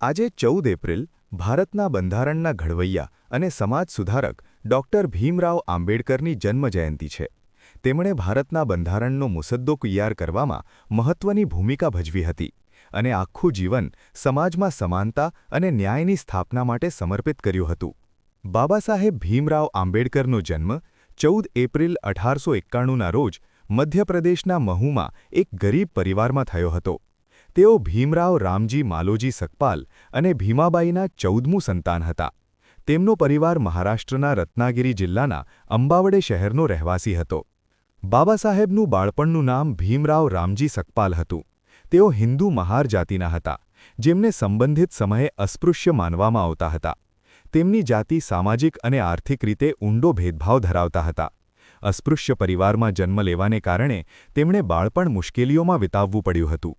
આજે 14 એપ્રિલ ભારતના બંધારણના ઘડવૈયા અને સમાજ સુધારક ડૉક્ટર ભીમરાવ આંબેડકરની જન્મજયંતિ છે. તેમણે ભારતના બંધારણનો મુસદ્દો તૈયાર કરવામાં મહત્વની ભૂમિકા ભજવી હતી અને આખું જીવન સમાજમાં સમાનતા અને ન્યાયની સ્થાપના માટે સમર્પિત કર્યું હતું. બાબાસાહેબ ભીમરાવ આંબેડકરનો જન્મ 14 એપ્રિલ 1891ના રોજ મધ્યપ્રદેશના મહુમાં એક ગરીબ પરિવારમાં થયો હતો. તેઓ ભીમરાવ રામજી માલોજી સકપાલ અને ભીમાબાઈના 14મું સંતાન હતા. તેમનો પરિવાર મહારાષ્ટ્રના રત્નાગિરી જિલ્લાના અંબાવડે શહેરનો રહેવાસી હતો. બાબાસાહેબનું બાળપણનું નામ ભીમરાવ રામજી સકપાલ હતું. તેઓ હિન્દુ મહાર જાતિના હતા, જેમને સંબંધિત સમયે અસ્પૃશ્ય માનવામાં આવતા હતા. તેમની જાતિ સામાજિક અને આર્થિક રીતે ઊંડો ભેદભાવ ધરાવતા હતા. અસ્પૃશ્ય પરિવારમાં જન્મ લેવાને કારણે તેમણે બાળપણ મુશ્કેલીઓમાં વિતાવવું પડ્યું હતું.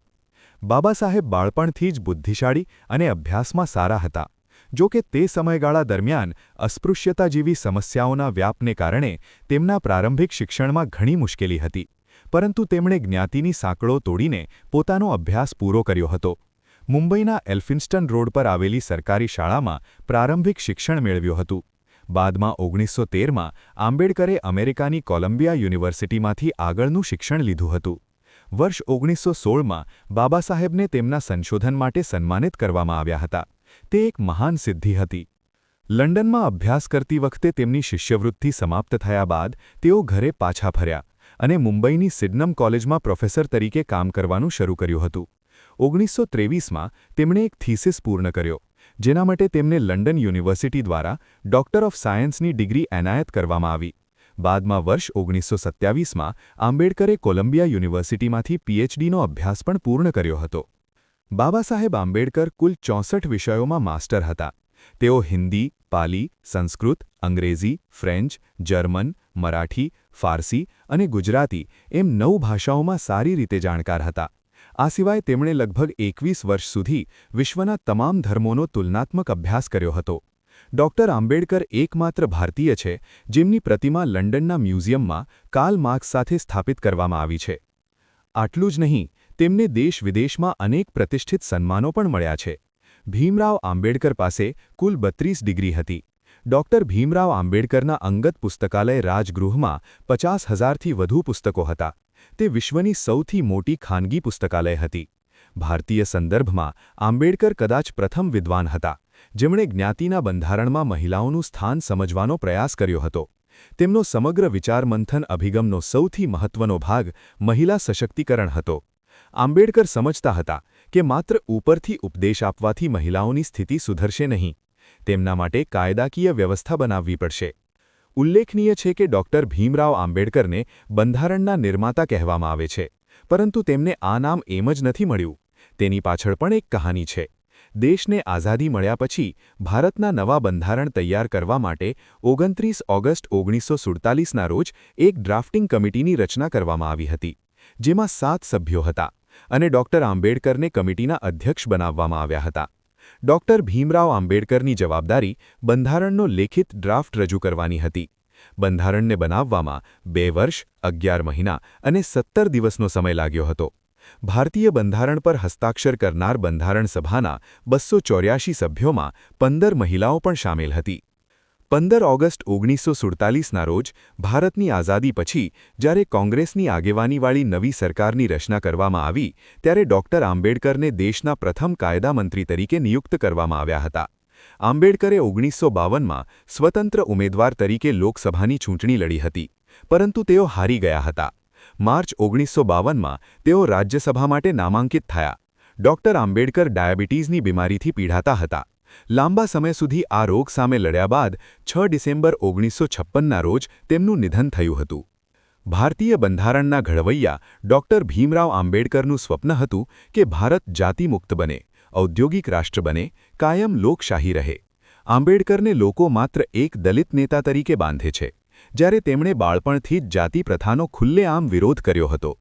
બાબાસાહેબ બાળપણથી જ બુદ્ધિશાળી અને અભ્યાસમાં સારા હતા. જો કે તે સમયગાળા દરમિયાન અસ્પૃશ્યતા જેવી સમસ્યાઓના વ્યાપને કારણે તેમના પ્રારંભિક શિક્ષણમાં ઘણી મુશ્કેલી હતી, પરંતુ તેમણે જ્ઞાતિની સાંકળો તોડીને પોતાનો અભ્યાસ પૂરો કર્યો હતો. મુંબઈના એલ્ફિન્સ્ટન રોડ પર આવેલી સરકારી શાળામાં પ્રારંભિક શિક્ષણ મેળવ્યું હતું. બાદમાં 1913માં આંબેડકરે અમેરિકાની કોલંબિયા યુનિવર્સિટીમાંથી આગળનું શિક્ષણ લીધું હતું. વર્ષ 1916માં બાબાસાહેબને તેમના સંશોધન માટે સન્માનિત કરવામાં આવ્યા હતા. તે એક મહાન સિદ્ધિ હતી. લંડનમાં અભ્યાસ કરતી વખતે તેમની શિષ્યવૃત્તિ સમાપ્ત થયા બાદ તેઓ ઘરે પાછા ફર્યા અને મુંબઈની સિડનમ કોલેજમાં પ્રોફેસર તરીકે કામ કરવાનું શરૂ કર્યું હતું. 1923માં તેમણે એક થીસીસ પૂર્ણ કર્યો, જેના માટે તેમને લંડન યુનિવર્સિટી દ્વારા ડૉક્ટર ઓફ સાયન્સની ડિગ્રી એનાયત કરવામાં આવી. બાદમાં વર્ષ 1927માં આંબેડકરે કોલંબિયા યુનિવર્સિટીમાંથી પીએચડીનો અભ્યાસ પણ પૂર્ણ કર્યો હતો. બાબાસાહેબ આંબેડકર કુલ 64 વિષયોમાં માસ્ટર હતા. તેઓ હિન્દી, પાલી, સંસ્કૃત, અંગ્રેજી, ફ્રેન્ચ, જર્મન, મરાઠી, ફારસી અને ગુજરાતી એમ 9 ભાષાઓમાં સારી રીતે જાણકાર હતા. આ સિવાય તેમણે લગભગ 21 વર્ષ સુધી વિશ્વના તમામ ધર્મોનો તુલનાત્મક અભ્યાસ કર્યો હતો. ડૉક્ટર આંબેડકર એકમાત્ર ભારતીય છે જેમની પ્રતિમા લંડનના મ્યુઝિયમમાં કાર્લ માર્ક્સ સાથે સ્થાપિત કરવામાં આવી છે. આટલું જ નહીં, તેમને દેશ-વિદેશમાં અનેક પ્રતિષ્ઠિત સન્માનો પણ મળ્યા છે. ભીમરાવ આંબેડકર પાસે કુલ 32 ડિગ્રી હતી. ડૉક્ટર ભીમરાવ આંબેડકરના અંગત પુસ્તકાલય રાજગૃહમાં 50,000થી વધુ પુસ્તકો હતા. તે વિશ્વની સૌથી મોટી ખાનગી પુસ્તકાલય હતી. ભારતીય સંદર્ભમાં આંબેડકર કદાચ પ્રથમ વિદ્વાન હતા જેમણે જ્ઞાતિના બંધારણમાં મહિલાઓનું સ્થાન સમજવાનો પ્રયાસ કર્યો હતો. તેમનો સમગ્ર વિચારમંથન અભિગમનો સૌથી મહત્વનો ભાગ મહિલા સશક્તિકરણ હતો. આંબેડકર સમજતા હતા કે માત્ર ઉપરથી ઉપદેશ આપવાથી મહિલાઓની સ્થિતિ સુધરશે નહીં. તેમના માટે કાયદાકીય વ્યવસ્થા બનાવવી પડશે. ઉલ્લેખનીય છે કે ડૉક્ટર ભીમરાવ આંબેડકરને બંધારણના નિર્માતા કહેવામાં આવે છે, પરંતુ તેમને આ નામ એમ જ નથી મળ્યું. તેની પાછળ પણ એક કહાની છે. દેશને આઝાદી મળ્યા પછી ભારતના નવા બંધારણ તૈયાર કરવા માટે 29 ઓગસ્ટ 1947ના રોજ એક ડ્રાફ્ટિંગ કમિટીની રચના કરવામાં આવી હતી, જેમાં 7 સભ્યો હતા અને ડૉક્ટર આંબેડકરને કમિટીના અધ્યક્ષ બનાવવામાં આવ્યા હતા. ડૉક્ટર ભીમરાવ આંબેડકરની જવાબદારી બંધારણનો લેખિત ડ્રાફ્ટ રજૂ કરવાની હતી. બંધારણને બનાવવામાં 2 વર્ષ, 11 મહિના અને 17 દિવસનો સમય લાગ્યો હતો. ભારતીય બંધારણ પર હસ્તાક્ષર કરનાર બંધારણ સભાના 284 સભ્યોમાં 15 મહિલાઓ પણ સામેલ હતી. 15 ઓગસ્ટ 1947ના રોજ ભારતની આઝાદી પછી જ્યારે કોંગ્રેસની આગેવાનીવાળી નવી સરકારની રચના કરવામાં આવી, ત્યારે ડૉક્ટર આંબેડકરને દેશના પ્રથમ કાયદા મંત્રી તરીકે નિયુક્ત કરવામાં આવ્યા હતા. આંબેડકરે 1952માં સ્વતંત્ર ઉમેદવાર તરીકે લોકસભાની ચૂંટણી લડી હતી, પરંતુ તેઓ હારી ગયા હતા. માર્ચ 1952માં તેઓ રાજ્યસભા માટે નામાંકિત થયા. ડૉક્ટર આંબેડકર ડાયાબિટીસની બીમારીથી પીડાતા હતા. લાંબા સમય સુધી આ રોગ સામે લડ્યા બાદ 6 ડિસેમ્બર 1956ના રોજ તેમનું નિધન થયું હતું. ભારતીય બંધારણના ઘડવૈયા ડૉક્ટર ભીમરાવ આંબેડકરનું સ્વપ્ન હતું કે ભારત જાતિમુક્ત બને, ઔદ્યોગિક રાષ્ટ્ર બને, કાયમ લોકશાહી રહે. આંબેડકરને લોકો માત્ર એક દલિત નેતા તરીકે બાંધે છે, જ્યારે તેમણે બાળપણથી જ જાતિ પ્રથાનો ખુલ્લેઆમ વિરોધ કર્યો હતો.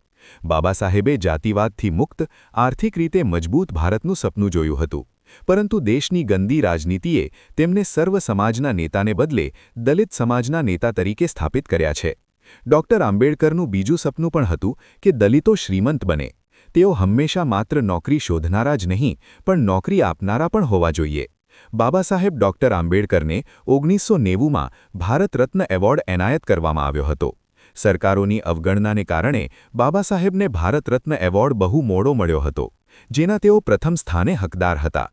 બાબાસાહેબે જાતિવાદથી મુક્ત, આર્થિક રીતે મજબૂત ભારતનું સપનું જોયું હતું, પરંતુ દેશની ગંદી રાજનીતિએ તેમને સર્વ સમાજના નેતાને બદલે દલિત સમાજના નેતા તરીકે સ્થાપિત કર્યા છે. ડૉક્ટર આંબેડકરનું બીજું સપનું પણ હતું કે દલિતો શ્રીમંત બને. તેઓ હંમેશા માત્ર નોકરી શોધનારા જ નહીં પણ નોકરી આપનારા પણ હોવા જોઈએ. બાબા સાહેબ ડૉક્ટર આંબેડકરને 1990માં ભારત રત્ન એવોર્ડ એનાયત કરવામાં આવ્યો હતો. સરકારોની અવગણનાને કારણે બાબા સાહેબને ભારત રત્ન એવોર્ડ બહુ મોડો મળ્યો હતો, જેના તેઓ પ્રથમ સ્થાને હકદાર હતા.